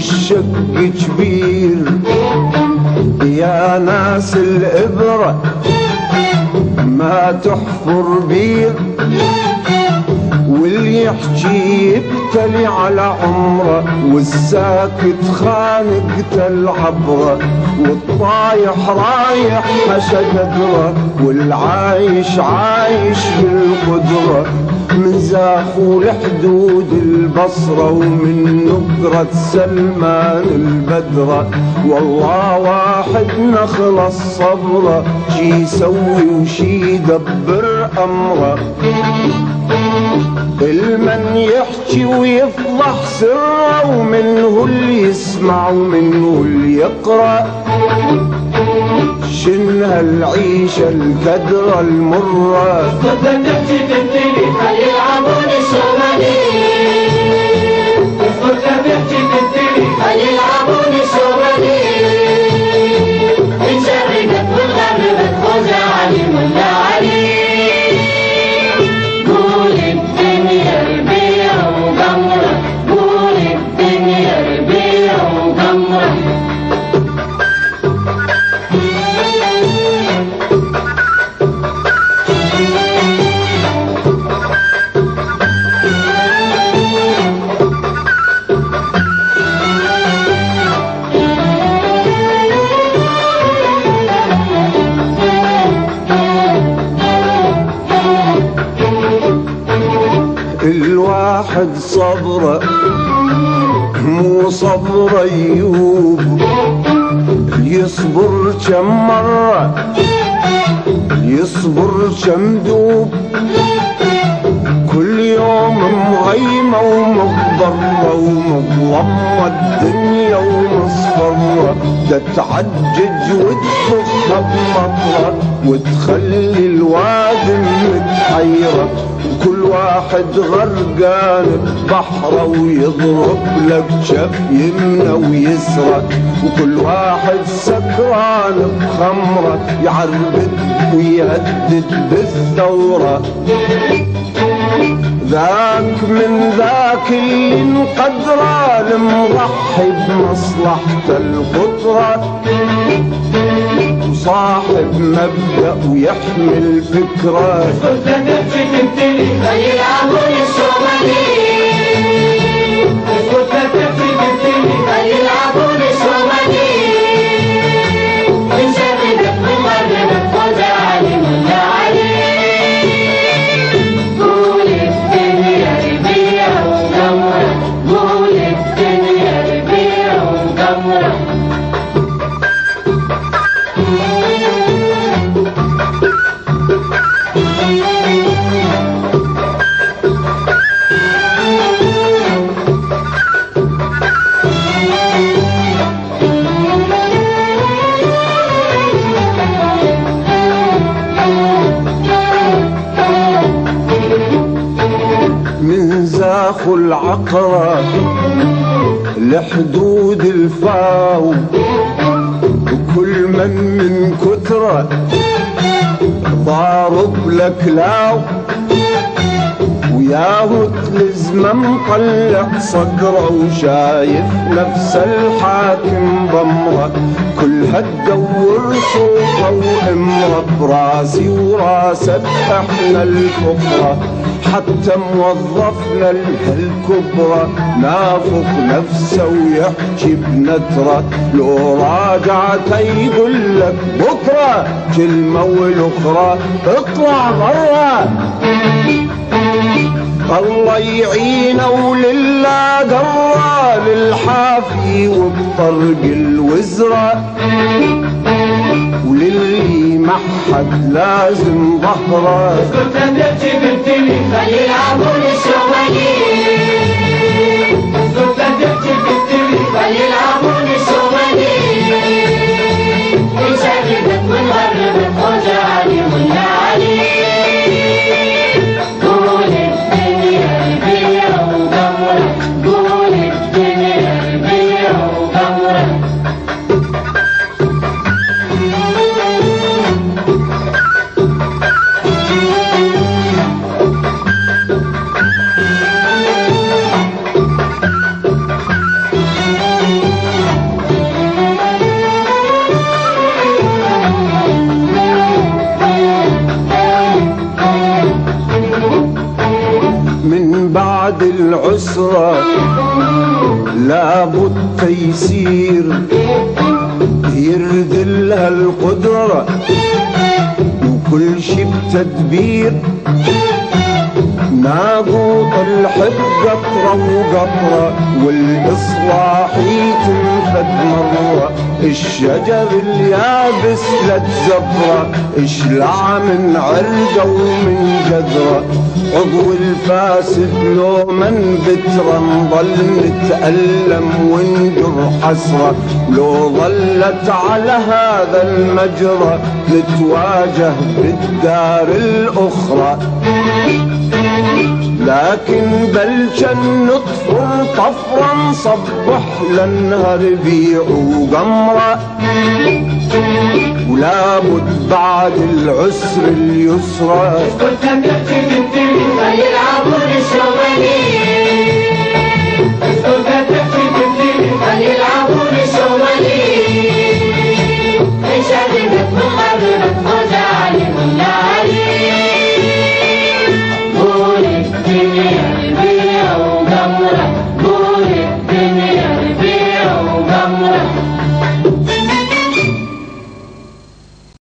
والشق كبير يا ناس الإبرة ما تحفر بير، واللي يحكي يبتلي على عمره، والساكت خانقته العبره، والطايح رايح مشى قدره، والعايش عايش بالقدره، من زاخو لحدود البصرة ومن نقرة سلمان البدرة، والله واحد نخلص صبره، شي يسوي وشي يدبر أمره، المن يحكي ويفضح سره، ومنه اللي يسمع ومنه اللي يقرأ، شن هالعيشة الكدرة المرة. اسكت لا تحكي تبتلي خلي يلعبون الشغالين، اسكت لا تحكي تبتلي خلي يلعبون الشغالين، إن شرقت والغربت خوزة علي ولا علي، قول الدنيا ربيع وقمرة، قول الدنيا ربيع وقمرة. الواحد صبره مو صبر أيوب، يصبر كم مرة يصبر كم دوب، كل يوم مغيمة ومغبرة ومظلمة الدنيا ومصفرة، تتعجج وتفخ بمطرة وتخلي الوادم متحيرة، كل واحد غرقان ببحره ويضرب لك شف يمنى ويسرى، وكل واحد سكران بخمره يعربد ويهدد بالثوره، ذاك من ذاك اللي انقدره المضحي بمصلحته الخطره، وصاحب مبدأ ويحمل فكره. اسكت لا تحكي تبتلي خلي يلعبون الشغالين، اسكت لا تحكي تبتلي خلي يلعبون الشغالين، إن شرقت والغربت خوزة علي ولا علي، قول الدنيا ربيع وقمرة، قول الدنيا ربيع وقمرة. من زاخو العقرة لحدود الفاو، وكل من كترة ضارب لك لاو، وياهو تلزمه مطلع صقره وشايف نفس الحاكم ضمره، كلها تدور صوته وامره، براسي وراسك احنا الفقره، حتى موظفنا الكبرى نافخ نفسه ويحكي بنتره، لو راجعته يقول لك بكره كلمه والاخرى اطلع برا، الله يعينه ولله قرى للحافي وبطرق الوزرة، وللي محد لازم ظهره. اسكت لا تحكي تبتلي خلي يلعبون الشغالين، اسكت لا تحكي تبتلي خلي يلعبون الشغالين، إن شرقت والغربت خوزة علي ولا علي، قول الدنيا ربيع وقمرة، قول الدنيا ربيع وقمرة. العسرة لابد تيسير يردلها القدرة وكل شي بتدبير ناقوط الحب قطرة وقطرة والإصلاح تنفد مرة الشجر اليابس لتزبرة اشلع من عرقه ومن جذرة عضو الفاسد لو من بترة نضل نتألم ونجر حسرة لو ظلت على هذا المجرى نتواجه بالدار الأخرى لكن بلشن نطفر طفرا نصبح للنهر بيع وقمرة ولا بد بعد العسر اليسرى